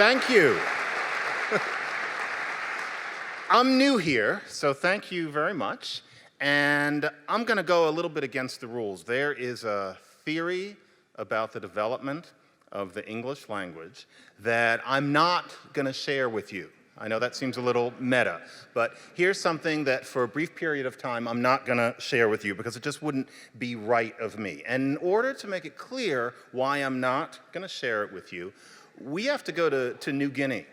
Thank you. I'm new here, so thank you very much. And I'm going to go a little bit against the rules. There is a theory about the development of the English language that I'm not going to share with you. I know that seems a little meta, but here's something that for a brief period of time I'm not going to share with you because it just wouldn't be right of me. And in order to make it clear why I'm not going to share it with you, we have to go to New Guinea.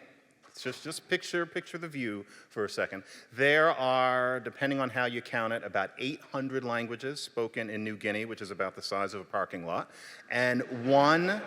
Just picture the view for a second. There are, depending on how you count it, about 800 languages spoken in New Guinea, which is about the size of a parking lot. And one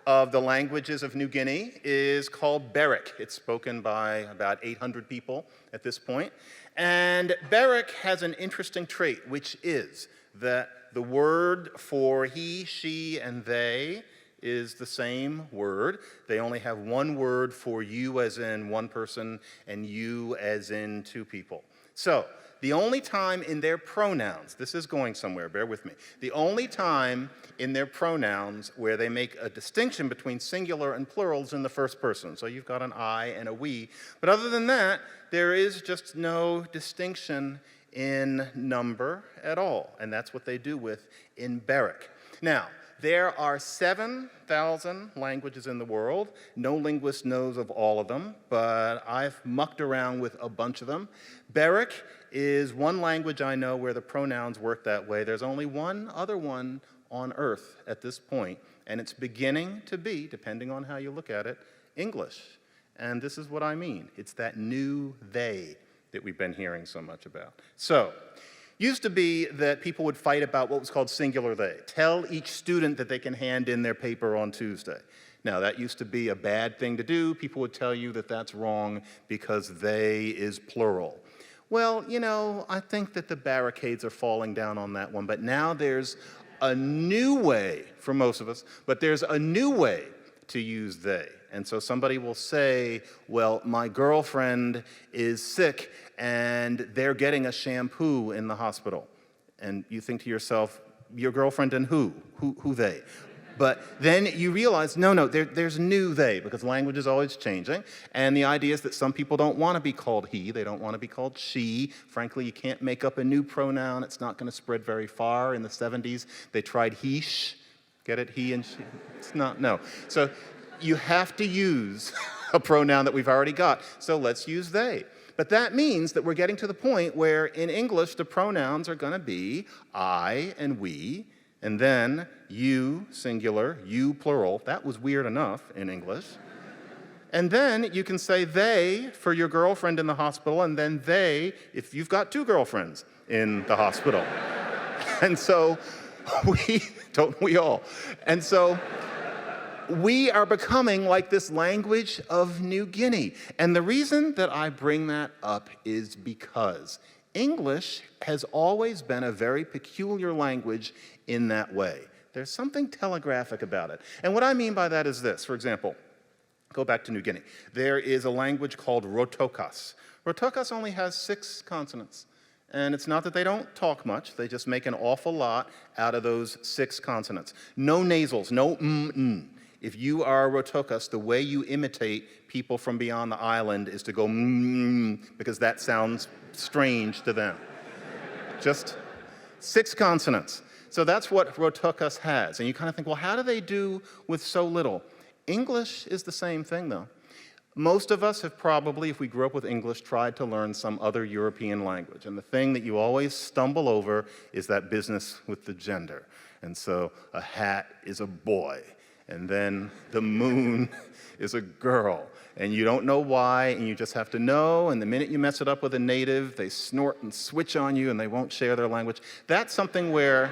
of the languages of New Guinea is called Beric. It's spoken by about 800 people at this point. And Beric has an interesting trait, which is that the word for he, she, and they is the same word. They only have one word for you as in one person and you as in two people. So the only time in their pronouns, this is going somewhere, bear with me, the only time in their pronouns where they make a distinction between singular and plurals in the first person. So you've got an I and a we. But other than that, there is just no distinction in number at all. And that's what they do with in Beric. Now, there are 7,000 languages in the world. No linguist knows of all of them, but I've mucked around with a bunch of them. Beric is one language I know where the pronouns work that way. There's only one other one on Earth at this point, and it's beginning to be, depending on how you look at it, English. And this is what I mean. It's that new they that we've been hearing so much about. So, used to be that people would fight about what was called singular they. Tell each student that they can hand in their paper on Tuesday. Now, that used to be a bad thing to do. People would tell you that that's wrong because they is plural. Well, you know, I think that the barricades are falling down on that one, but now there's a new way, for most of us, but there's a new way to use they. And so somebody will say, well, my girlfriend is sick and they're getting a shampoo in the hospital. And you think to yourself, your girlfriend and who? Who they? But then you realize, no, there's new they, because language is always changing. And the idea is that some people don't want to be called he, they don't want to be called she. Frankly, you can't make up a new pronoun. It's not going to spread very far. In the 70s, they tried he-sh. Get it? He and she. It's not, no. So you have to use a pronoun that we've already got. So let's use they. But that means that we're getting to the point where in English, the pronouns are going to be I and we, and then you, singular, you, plural. That was weird enough in English. And then you can say they for your girlfriend in the hospital, and then they if you've got two girlfriends in the hospital. And so don't we all? And so we are becoming like this language of New Guinea. And the reason that I bring that up is because English has always been a very peculiar language in that way. There's something telegraphic about it. And what I mean by that is this. For example, go back to New Guinea. There is a language called Rotokas. Rotokas only has 6 consonants. And it's not that they don't talk much, they just make an awful lot out of those 6 consonants. No nasals, no mm. If you are a Rotokas, the way you imitate people from beyond the island is to go because that sounds strange to them. Just 6 consonants. So that's what Rotokas has. And you kind of think, well, how do they do with so little? English is the same thing, though. Most of us have probably, if we grew up with English, tried to learn some other European language. And the thing that you always stumble over is that business with the gender. And so a hat is a boy. And then the moon is a girl. And you don't know why, and you just have to know, and the minute you mess it up with a native, they snort and switch on you, and they won't share their language. That's something where,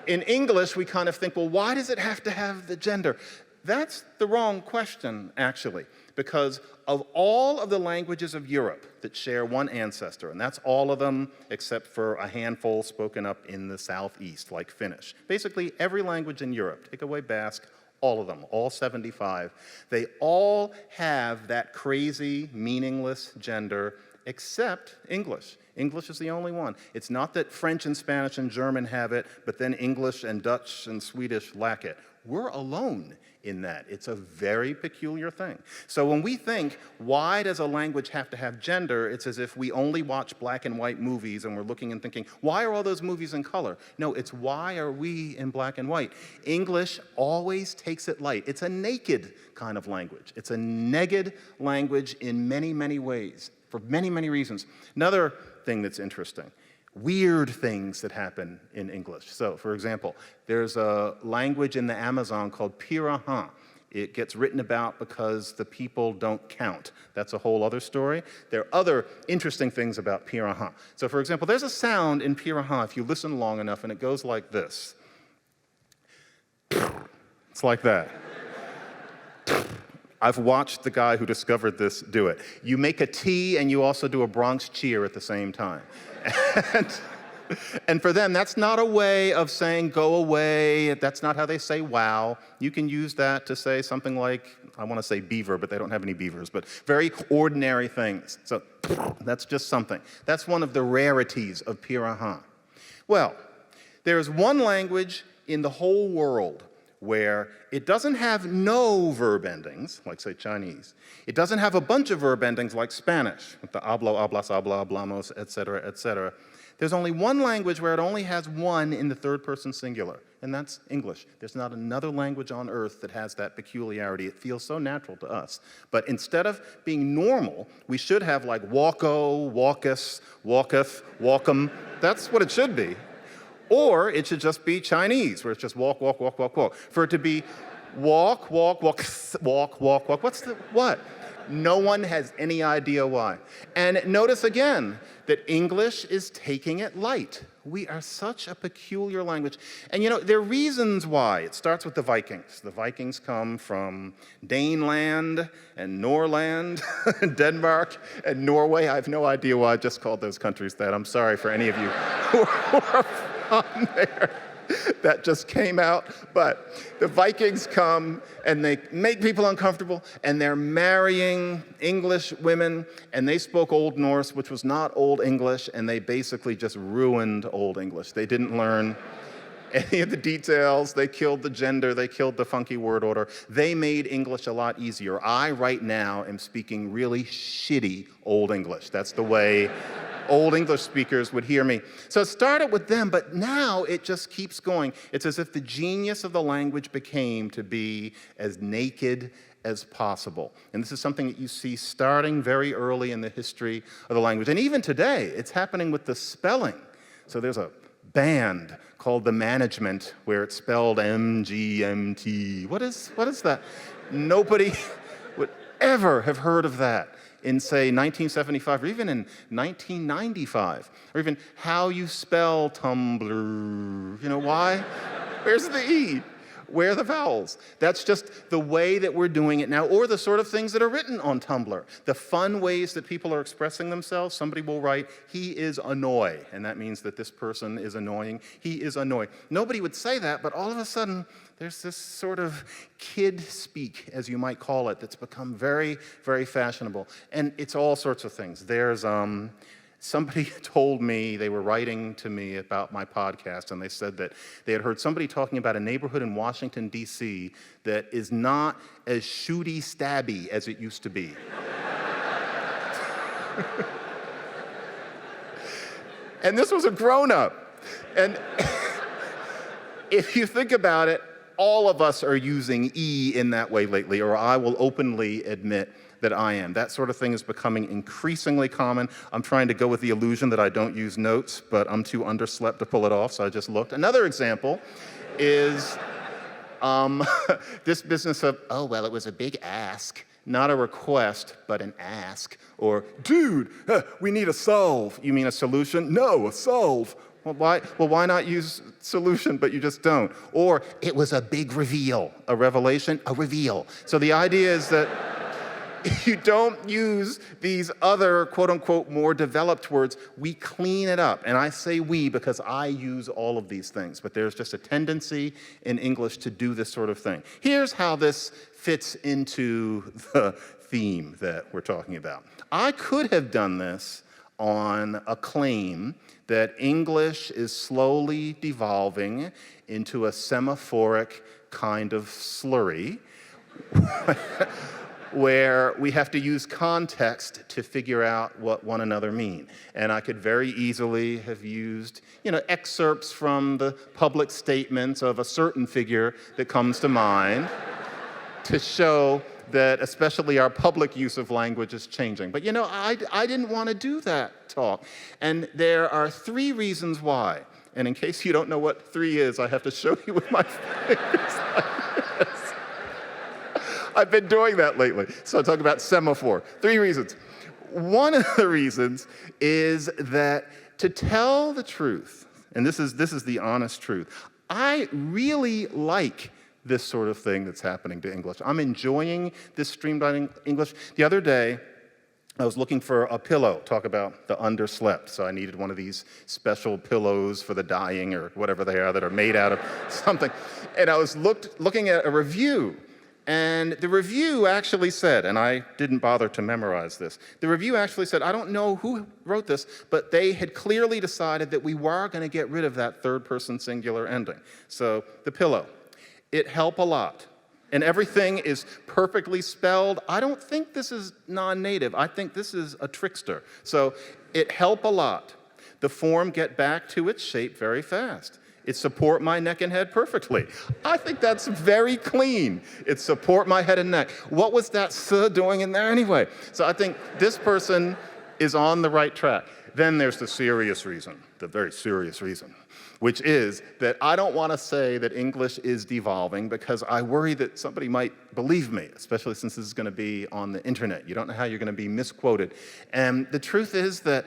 in English, we kind of think, well, why does it have to have the gender? That's the wrong question, actually, because of all of the languages of Europe that share one ancestor, and that's all of them except for a handful spoken up in the southeast, like Finnish. Basically, every language in Europe, take away Basque, all of them, all 75, they all have that crazy, meaningless gender except English. English is the only one. It's not that French and Spanish and German have it, but then English and Dutch and Swedish lack it. We're alone in that. It's a very peculiar thing. So when we think, why does a language have to have gender, it's as if we only watch black and white movies and we're looking and thinking, why are all those movies in color? No, it's why are we in black and white? English always takes it light. It's a naked kind of language. It's a naked language in many, many ways, for many, many reasons. Another thing that's interesting, weird things that happen in English. So, for example, there's a language in the Amazon called Piraha. It gets written about because the people don't count. That's a whole other story. There are other interesting things about Piraha. So, for example, there's a sound in Piraha if you listen long enough, and it goes like this. It's like that. I've watched the guy who discovered this do it. You make a T and you also do a Bronx cheer at the same time. And for them, that's not a way of saying go away. That's not how they say wow. You can use that to say something like, I want to say beaver, but they don't have any beavers, but very ordinary things. So that's just something. That's one of the rarities of Piraha. Well, there's one language in the whole world where it doesn't have no verb endings, like, say, Chinese. It doesn't have a bunch of verb endings like Spanish, with the hablo, hablas, habla, hablamos, et cetera, et cetera. There's only one language where it only has one in the third person singular, and that's English. There's not another language on earth that has that peculiarity. It feels so natural to us. But instead of being normal, we should have like walko, walkus, walketh, walkum. That's what it should be. Or it should just be Chinese, where it's just walk, walk, walk, walk, walk. For it to be walk, walk, walk, walk, walk, walk. What's the what? No one has any idea why. And notice again that English is taking it light. We are such a peculiar language. And you know, there are reasons why. It starts with the Vikings. The Vikings come from Daneland and Norland, Denmark and Norway. I have no idea why I just called those countries that. I'm sorry for any of you who are from there. That just came out, but the Vikings come and they make people uncomfortable, and they're marrying English women, and they spoke Old Norse, which was not Old English, and they basically just ruined Old English. They didn't learn any of the details. They killed the gender. They killed the funky word order. They made English a lot easier. I, right now, am speaking really shitty Old English. That's the way Old English speakers would hear me. So it started with them, but now it just keeps going. It's as if the genius of the language became to be as naked as possible. And this is something that you see starting very early in the history of the language. And even today, it's happening with the spelling. So there's a band called The Management where it's spelled MGMT. What is that? Nobody would ever have heard of that in, say, 1975, or even in 1995, or even how you spell Tumblr. You know, why? Where's the E? Where are the vowels? That's just the way that we're doing it now, or the sort of things that are written on Tumblr. The fun ways that people are expressing themselves. Somebody will write, he is annoy, and that means that this person is annoying. He is annoy. Nobody would say that, but all of a sudden, there's this sort of kid speak, as you might call it, that's become very, very fashionable. And it's all sorts of things. There's somebody told me, they were writing to me about my podcast, and they said that they had heard somebody talking about a neighborhood in Washington, D.C. that is not as shooty stabby as it used to be. And this was a grown-up. And if you think about it, all of us are using E in that way lately, or I will openly admit that I am. That sort of thing is becoming increasingly common. I'm trying to go with the illusion that I don't use notes, but I'm too underslept to pull it off, so I just looked. Another example is this business of, oh, well, it was a big ask. Not a request, but an ask. Or, dude, we need a solve. You mean a solution? No, a solve. Well, why not use solution, but you just don't? Or, it was a big reveal. A revelation, a reveal. So the idea is that you don't use these other, quote-unquote, more developed words. We clean it up. And I say we because I use all of these things. But there's just a tendency in English to do this sort of thing. Here's how this fits into the theme that we're talking about. I could have done this on a claim that English is slowly devolving into a semaphoric kind of slurry where we have to use context to figure out what one another mean. And I could very easily have used, excerpts from the public statements of a certain figure that comes to mind to show that especially our public use of language is changing. But I didn't want to do that talk. And there are 3 reasons why. And in case you don't know what 3 is, I have to show you with my fingers like this. I've been doing that lately. So I'll talk about semaphore. 3 reasons. One of the reasons is that to tell the truth, and this is the honest truth, I really like this sort of thing that's happening to English. I'm enjoying this streamlining English. The other day, I was looking for a pillow, talk about the underslept. So I needed one of these special pillows for the dying or whatever they are that are made out of something. And I was looking at a review. And the review actually said, and I didn't bother to memorize this, the review actually said, I don't know who wrote this, but they had clearly decided that we were going to get rid of that third-person singular ending. So the pillow, it helped a lot. And everything is perfectly spelled. I don't think this is non-native. I think this is a trickster. So it helped a lot. The form get back to its shape very fast. It support my neck and head perfectly. I think that's very clean. It support my head and neck. What was that "s" doing in there anyway? So I think this person is on the right track. Then there's the serious reason, the very serious reason, which is that I don't want to say that English is devolving because I worry that somebody might believe me, especially since this is going to be on the internet. You don't know how you're going to be misquoted. And the truth is that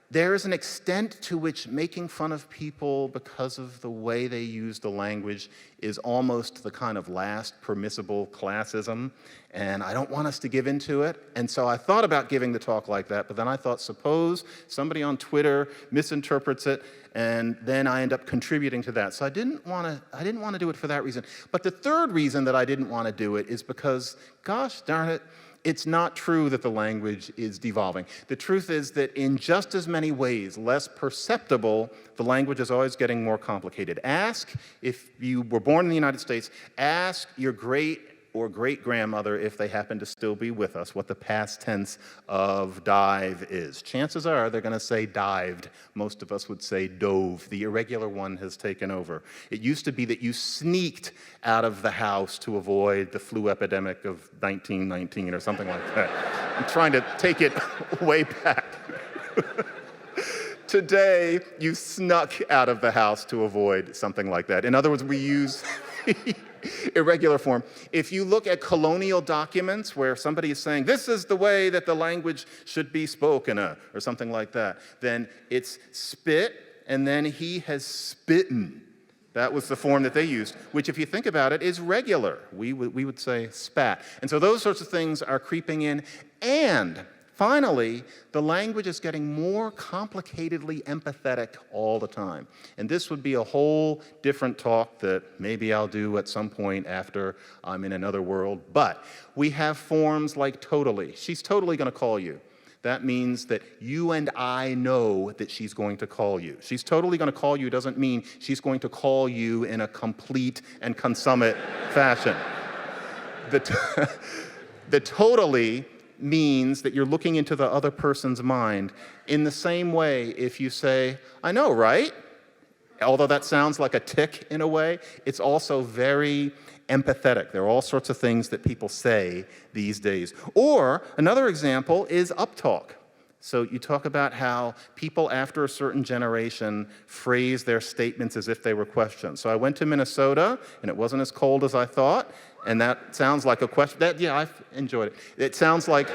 there is an extent to which making fun of people because of the way they use the language is almost the kind of last permissible classism, and I don't want us to give into it. And so I thought about giving the talk like that, but then I thought, suppose somebody on Twitter misinterprets it, and then I end up contributing to that. So I didn't want to do it for that reason. But the third reason that I didn't want to do it is because, gosh darn it, it's not true that the language is devolving. The truth is that in just as many ways, less perceptible, the language is always getting more complicated. Ask, if you were born in the United States, ask your great or great-grandmother, if they happen to still be with us, what the past tense of dive is. Chances are they're going to say dived. Most of us would say dove. The irregular one has taken over. It used to be that you sneaked out of the house to avoid the flu epidemic of 1919 or something like that. I'm trying to take it way back. Today, you snuck out of the house to avoid something like that. In other words, we use irregular form. If you look at colonial documents where somebody is saying, this is the way that the language should be spoken, or something like that, then it's spit, and then he has spitten. That was the form that they used, which, if you think about it, is regular. We would say spat. And so those sorts of things are creeping in. And finally, the language is getting more complicatedly empathetic all the time. And this would be a whole different talk that maybe I'll do at some point after I'm in another world. But we have forms like totally. She's totally going to call you. That means that you and I know that she's going to call you. She's totally going to call you doesn't mean she's going to call you in a complete and consummate fashion. The totally means that you're looking into the other person's mind. In the same way, if you say, I know, right? Although that sounds like a tick in a way, it's also very empathetic. There are all sorts of things that people say these days. Or another example is uptalk. So you talk about how people after a certain generation phrase their statements as if they were questions. So I went to Minnesota, and it wasn't as cold as I thought, and that sounds like a question. Yeah, I've enjoyed it. It sounds like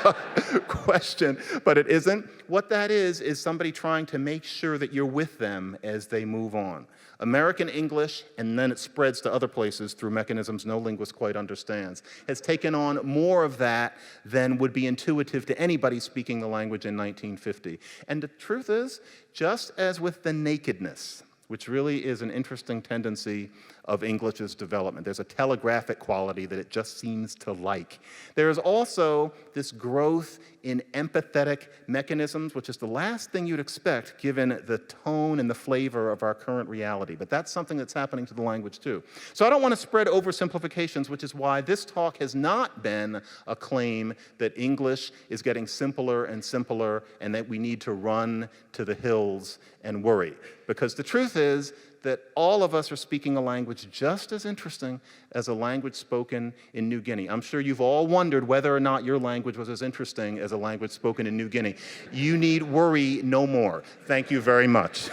a question, but it isn't. What that is somebody trying to make sure that you're with them as they move on. American English, and then it spreads to other places through mechanisms no linguist quite understands, has taken on more of that than would be intuitive to anybody speaking the language in 1950. And the truth is, just as with the nakedness, which really is an interesting tendency of English's development. There's a telegraphic quality that it just seems to like. There is also this growth in empathetic mechanisms, which is the last thing you'd expect given the tone and the flavor of our current reality. But that's something that's happening to the language too. So I don't want to spread oversimplifications, which is why this talk has not been a claim that English is getting simpler and simpler and that we need to run to the hills and worry. Because the truth is that all of us are speaking a language just as interesting as a language spoken in New Guinea. I'm sure you've all wondered whether or not your language was as interesting as a language spoken in New Guinea. You need worry no more. Thank you very much.